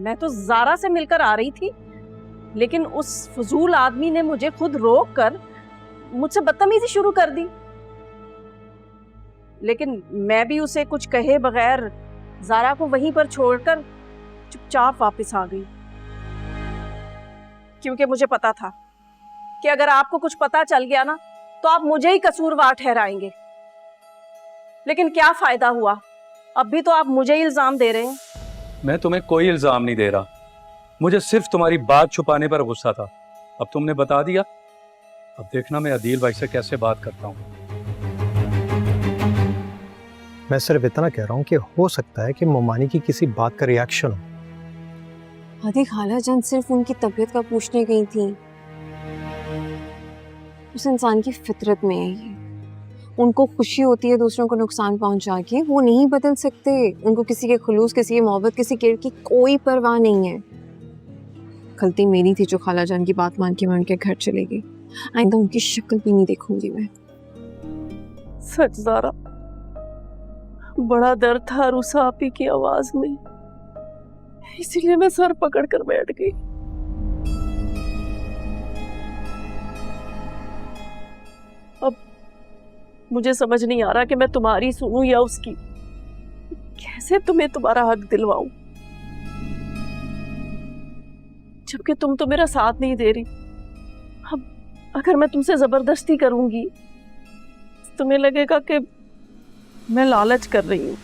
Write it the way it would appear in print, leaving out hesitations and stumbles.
मैं तो ज़ारा से मिलकर आ रही थी, लेकिन उस फजूल आदमी ने मुझे खुद रोक कर मुझसे बदतमीजी शुरू कर दी। लेकिन मैं भी उसे कुछ कहे बगैर ज़ारा को वहीं पर छोड़कर चुपचाप वापस आ गई, क्योंकि मुझे पता था कि अगर आपको कुछ पता चल गया ना तो आप मुझे ही कसूरवार ठहराएंगे। लेकिन क्या फायदा हुआ, अब भी तो आप मुझे ही इल्जाम दे रहे हैं। मैं तुम्हें कोई इल्जाम नहीं दे रहा, मुझे सिर्फ तुम्हारी बात छुपाने पर गुस्सा था। अब तुमने बता दिया, अब देखना मैं अदील भाई से कैसे बात करता हूँ। मैं सिर्फ इतना कह रहा हूँ कि हो सकता है कि मोमानी की किसी बात का रिएक्शन हो। आदि खाला जान सिर्फ उनकी तबीयत का पूछने गई थी। उस इंसान की फितरत में है ये। उनको खुशी होती है दूसरों को नुकसान पहुंचा के, वो नहीं बदल सकते। उनको किसी के खुलूस, किसी की मोहब्बत, किसी केयर की कोई परवाह नहीं है। गलती मेरी थी जो खाला जान की बात मान के मैं उनके घर चली गई। आइंदा उनकी शक्ल भी नहीं देखूंगी मैं। सच ज़ारा, बड़ा दर्द था रुसा आपी की आवाज में, इसीलिए मैं सर पकड़ कर बैठ गई। अब मुझे समझ नहीं आ रहा कि मैं तुम्हारी सुनूं या उसकी। कैसे तुम्हें तुम्हारा हक दिलवाऊं, जबकि तुम तो मेरा साथ नहीं दे रही। अब अगर मैं तुमसे जबरदस्ती करूंगी तुम्हें लगेगा कि मैं लालच कर रही हूँ।